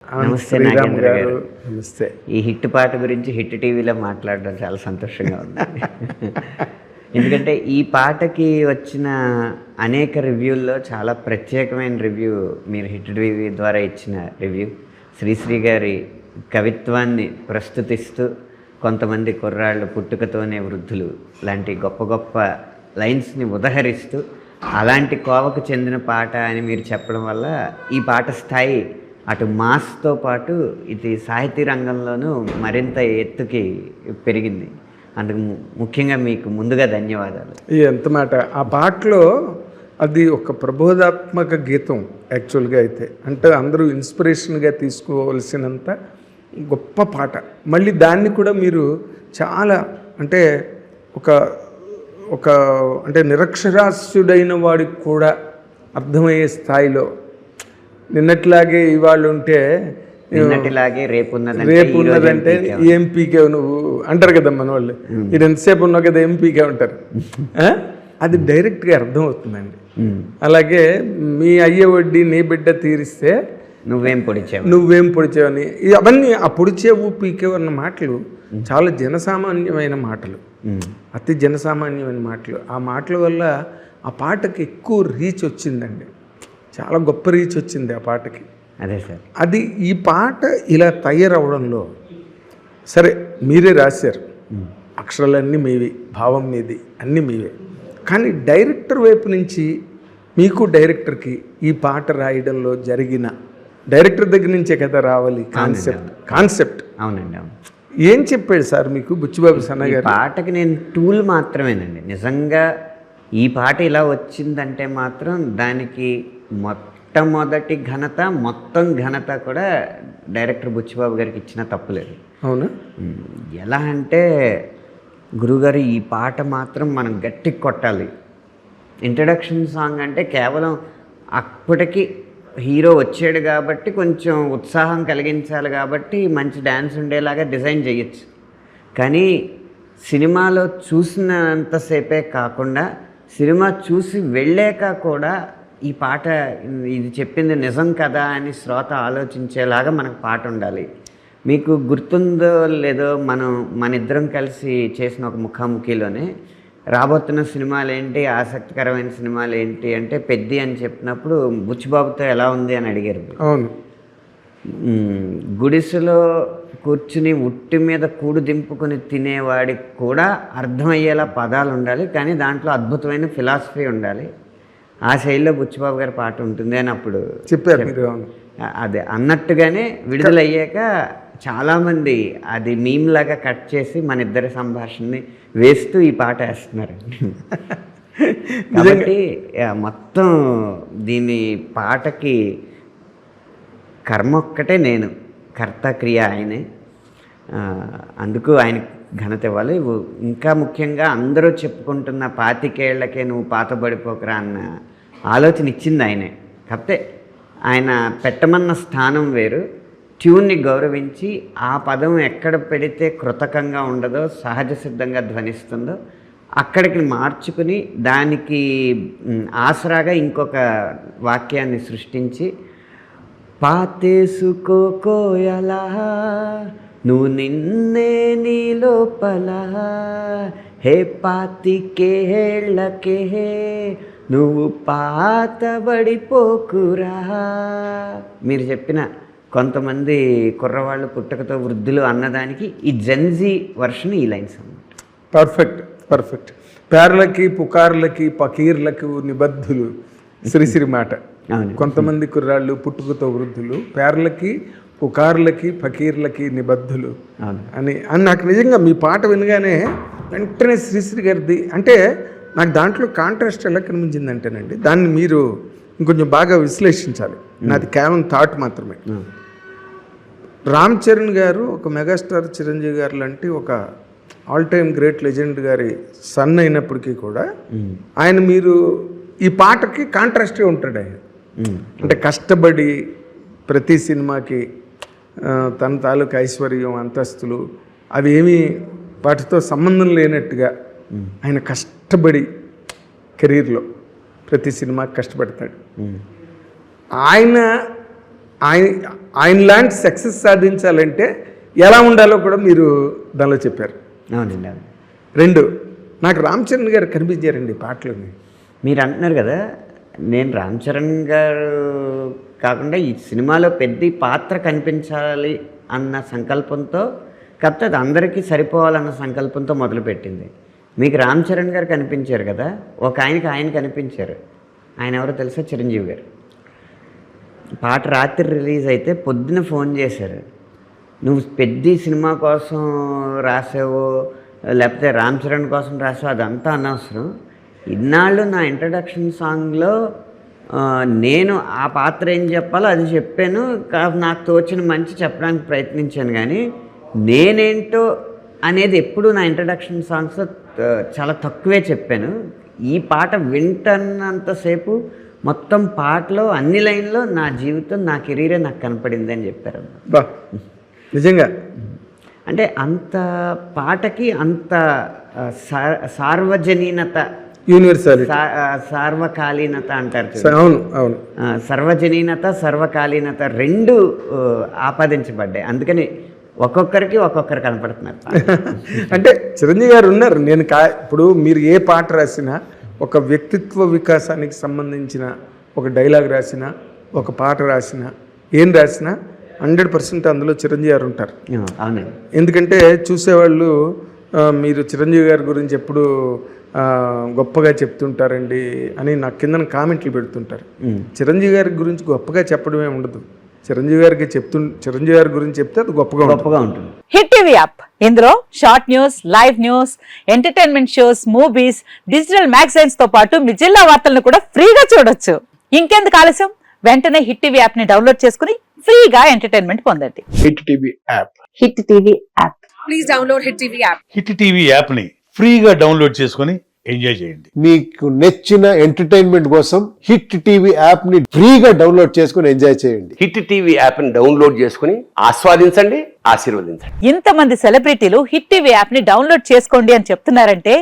నమస్తే శ్రీరామ్ నాగేంద్ర గారు. గారు. నమస్తే. ఈ హిట్ పాట గురించి హిట్ టీవీలో మాట్లాడడం చాలా సంతోషంగా ఉంది. ఎందుకంటే ఈ పాటకి వచ్చిన అనేక రివ్యూల్లో చాలా ప్రత్యేకమైన రివ్యూ మీరు హిట్ టీవీ ద్వారా ఇచ్చిన రివ్యూ. శ్రీశ్రీ గారి కవిత్వాన్ని ప్రస్తుతిస్తూ కొంతమంది కుర్రాళ్ళు పుట్టుకతోనే వృద్ధులు లాంటి గొప్ప గొప్ప లైన్స్ని ఉదహరిస్తూ అలాంటి కోవకు చెందిన పాట అని మీరు చెప్పడం వల్ల ఈ పాట స్థాయి అటు మాస్తో పాటు ఇది సాహితీ రంగంలోనూ మరింత ఎత్తుకి పెరిగింది. అందుకు ముఖ్యంగా మీకు ముందుగా ధన్యవాదాలు. ఎంత మాట. ఆ పాటలో అది ఒక ప్రబోధాత్మక గీతం యాక్చువల్గా అయితే, అంటే అందరూ ఇన్స్పిరేషన్గా తీసుకోవాల్సినంత గొప్ప పాట. మళ్ళీ దాన్ని కూడా మీరు చాలా అంటే ఒక ఒక అంటే నిరక్షరాస్యుడైన వాడికి కూడా అర్థమయ్యే స్థాయిలో, నిన్నట్లాగే ఇవాళ ఉంటే నిన్నటిలాగే రేపు ఉన్నదంటే ఏం పీకే నువ్వు అంటారు కదా మన వాళ్ళు. ఇది ఎంతసేపు ఉన్నావు కదా ఏం పీకే ఉంటారు. అది డైరెక్ట్గా అర్థం అవుతుందండి. అలాగే మీ అయ్యే వడ్డీ నీ బిడ్డ తీరిస్తే నువ్వేం పొడిచావని, అవన్నీ ఆ పొడిచేవు పీకేవు అన్న మాటలు చాలా జనసామాన్యమైన మాటలు, అతి జనసామాన్యమైన మాటలు. ఆ మాటల వల్ల ఆ పాటకి ఎక్కువ రీచ్ వచ్చిందండి. చాలా గొప్ప రీచ్ వచ్చింది ఆ పాటకి. అదే సార్. అది ఈ పాట ఇలా తయారవడంలో సరే మీరే రాశారు, అక్షరాలన్నీ మీవి, భావం మీది, అన్నీ మీవే. కానీ డైరెక్టర్ వైపు నుంచి మీకు డైరెక్టర్కి ఈ పాట రాయడంలో జరిగిన, డైరెక్టర్ దగ్గర నుంచే కదా రావాలి కాన్సెప్ట్. అవునండి, అవును. ఏం చెప్పాడు సార్ మీకు బుచ్చిబాబు సన్న గారు? పాటకి నేను టూల్ మాత్రమేనండి. నిజంగా ఈ పాట ఇలా వచ్చిందంటే మాత్రం దానికి మొట్టమొదటి ఘనత, మొత్తం ఘనత కూడా డైరెక్టర్ బుచ్చిబాబు గారికి ఇచ్చిన తప్పులేదు. అవునా? ఎలా అంటే, గురుగారు ఈ పాట మాత్రం మనం గట్టి కొట్టాలి. ఇంట్రడక్షన్ సాంగ్ అంటే కేవలం అప్పటికి హీరో వచ్చాడు కాబట్టి కొంచెం ఉత్సాహం కలిగించాలి కాబట్టి మంచి డ్యాన్స్ ఉండేలాగా డిజైన్ చేయొచ్చు. కానీ సినిమాలో చూసినంతసేపే కాకుండా సినిమా చూసి వెళ్ళాక కూడా ఈ పాట ఇది చెప్పింది నిజం కదా అని శ్రోత ఆలోచించేలాగా మనకు పాట ఉండాలి. మీకు గుర్తుందో లేదో, మన ఇద్దరం కలిసి చేసిన ఒక ముఖాముఖిలోనే రాబోతున్న సినిమాలు ఏంటి, ఆసక్తికరమైన సినిమాలు ఏంటి అంటే పెద్ది అని చెప్పినప్పుడు బుచ్చిబాబుతో ఎలా ఉంది అని అడిగారు. అవును. గుడిసెలో కూర్చుని ఉట్టి మీద కూడు దింపుకొని తినేవాడికి కూడా అర్థమయ్యేలా పదాలు ఉండాలి, కానీ దాంట్లో అద్భుతమైన ఫిలాసఫీ ఉండాలి. ఆ శైలిలో బుచ్చిబాబు గారి పాట ఉంటుంది అని అప్పుడు చెప్పారు. అదే అన్నట్టుగానే విడుదలయ్యాక చాలామంది అది మీమ్లాగా కట్ చేసి మన ఇద్దరి సంభాషణని వేస్తూ ఈ పాట వేస్తున్నారు. కాబట్టి మొత్తం దీని పాటకి కర్మ ఒక్కటే, నేను కర్త క్రియ ఆయనే. అందుకు ఆయన ఘనత ఇవ్వాలి. ఇంకా ముఖ్యంగా అందరూ చెప్పుకుంటున్న 25 ఏళ్లకే నువ్వు పాతబడిపోకరా అన్న ఆలోచన ఇచ్చింది ఆయనే. కాకపోతే ఆయన పెట్టమన్న స్థానం వేరు. ట్యూన్ని గౌరవించి ఆ పదం ఎక్కడ పెడితే కృతకంగా ఉండదో, సహజ సిద్ధంగా ధ్వనిస్తుందో అక్కడికి మార్చుకుని దానికి ఆసరాగా ఇంకొక వాక్యాన్ని సృష్టించి, పాతేసుకోకోయలా నువ్వు నిన్నే నీ లోపల, హే 25 ఏళ్లకే నువ్వు పాతబడిపోకురా. మీరు చెప్పిన కొంతమంది కుర్రవాళ్ళు పుట్టకతో వృద్ధులు అన్నదానికి ఈ జెన్జీ వర్షన్ ఈ లైన్స్ అన్నమాట. పర్ఫెక్ట్. పేర్లకి పుకార్లకి పకీర్లకు నిబద్ధులు శ్రీశ్రీ మాట. కొంతమంది కుర్రాళ్ళు పుట్టుకతో వృద్ధులు, పేర్లకి పుకార్లకి ఫకీర్లకి నిబద్ధులు అని నాకు నిజంగా మీ పాట వినగానే వెంటనే శ్రీశ్రీ గారిది అంటే నాకు దాంట్లో కాంట్రాస్ట్ ఎలా కనిపించిందంటేనండి, దాన్ని మీరు ఇంకొంచెం బాగా విశ్లేషించాలి. నాది కేవలం థాట్ మాత్రమే. రామ్ చరణ్ గారు ఒక మెగాస్టార్ చిరంజీవి గారు లాంటి ఒక ఆల్ టైమ్ గ్రేట్ లెజెండ్ గారి సన్ అయినప్పటికీ కూడా ఆయన, మీరు ఈ పాటకి కాంట్రాస్ట్గా ఉంటాడు ఆయన. అంటే కష్టపడి ప్రతి సినిమాకి తన తాలూకు ఐశ్వర్యం, అంతస్తులు అవి ఏమీ వాటితో సంబంధం లేనట్టుగా ఆయన కష్టపడి కెరీర్లో ప్రతి సినిమాకి కష్టపడతాడు. ఆయన ఆయన లాంటి సక్సెస్ సాధించాలంటే ఎలా ఉండాలో కూడా మీరు దానిలో చెప్పారు. అవునండి, అవును. 2, నాకు రామ్ చరణ్ గారు కనిపించారండి పాటలోని. మీరు అంటున్నారు కదా, నేను రామ్ చరణ్ గారు కాకుండా ఈ సినిమాలో పెద్ద పాత్ర కనిపించాలి అన్న సంకల్పంతో, కాకపోతే అది అందరికీ సరిపోవాలన్న సంకల్పంతో మొదలుపెట్టింది. మీకు రామ్ చరణ్ గారు కనిపించారు కదా, ఒక ఆయన కనిపించారు. ఆయన ఎవరో తెలుసా? చిరంజీవి గారు. పాట రాత్రి రిలీజ్ అయితే పొద్దున ఫోన్ చేశారు, నువ్వు పెద్ద సినిమా కోసం రాసావో లేకపోతే రామ్ చరణ్ కోసం రాసావో అదంతా అనవసరం, ఇన్నాళ్ళు నా ఇంట్రడక్షన్ సాంగ్లో నేను ఆ పాత్ర ఏం చెప్పాలో అది చెప్పాను, నాకు తోచిన మంచి చెప్పడానికి ప్రయత్నించాను, కానీ నేనేంటో అనేది ఎప్పుడు నా ఇంట్రడక్షన్ సాంగ్స్లో చాలా తక్కువే చెప్పాను. ఈ పాట వింటున్నంతసేపు మొత్తం పాటలో అన్ని లైన్లో నా జీవితం, నా కెరీరే నాకు కనపడింది అని చెప్పారు. బా, నిజంగా అంటే అంత పాటకి అంత సార్వజనీనత, యూనివర్సాలిటీ, సార్వకాలీనత అంటారు. అవును అవును, సర్వజనీనత, సర్వకాలీనత 2 ఆపాదించబడ్డాయి. అందుకని ఒక్కొక్కరికి ఒక్కొక్కరు కనపడుతున్నారు. అంటే చిరంజీవి గారు ఉన్నారు. నేను ఇప్పుడు మీరు ఏ పాట రాసినా, ఒక వ్యక్తిత్వ వికాసానికి సంబంధించిన ఒక డైలాగ్ రాసినా, ఒక పాట రాసినా, ఏం రాసినా 100% అందులో చిరంజీవి గారు ఉంటారు. అవునండి. ఎందుకంటే చూసేవాళ్ళు మీరు చిరంజీవి గారి గురించి ఎప్పుడు గొప్పగా చెప్తుంటారండి అని నాకు కింద కామెంట్లు పెడుతుంటారు. చిరంజీవి గారి గురించి గొప్పగా చెప్పడమే ఉండదు. చిరంజీవి గారి గురించి చెప్తే అది గొప్పగా ఉంటుంది. హిట్ టీవీ యాప్, ఇందులో short news, live news, entertainment shows, movies, digital magazines తో పాటు మీ జిల్లా వార్తలను కూడా ఫ్రీగా చూడొచ్చు. ఇంకెందుకు ఆలస్యం, వెంటనే హిట్ టీవీ యాప్ ని డౌన్లోడ్ చేసుకుని ఫ్రీగా ఎంటర్టైన్మెంట్ పొందండి. Hit TV app. Hit TV app. Please download hit TV app. Hit TV app ని ఫ్రీగా డౌన్లోడ్ చేసుకొని ఎంజాయ్ చేయండి. మీకు నచ్చిన ఎంటర్టైన్మెంట్ కోసం హిట్ టీవీ యాప్ ని ఫ్రీగా డౌన్లోడ్ చేసుకుని ఎంజాయ్ చేయండి. హిట్ టీవీ యాప్ ని డౌన్లోడ్ చేసుకుని ఆస్వాదించండి, ఆశీర్వదించండి. ఇంతమంది సెలబ్రిటీలు హిట్ టీవీ యాప్ ని డౌన్లోడ్ చేసుకోండి అని చెప్తున్నారంటే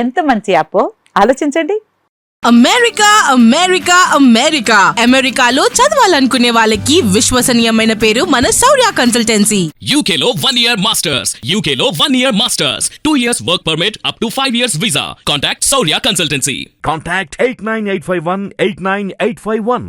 ఎంత మంచి యాప్ ఆలోచించండి. అమెరికా అమెరికా అమెరికా అమెరికాలో చదవాలనుకునే వాళ్ళకి విశ్వసనీయమైన పేరు మన శౌర్య కన్సల్టెన్సీ. UK లో 1 year masters, UK లో 1 year masters, 2 years work permit up to 5 years visa. Contact Saurya Consultancy. Contact 89851 89851.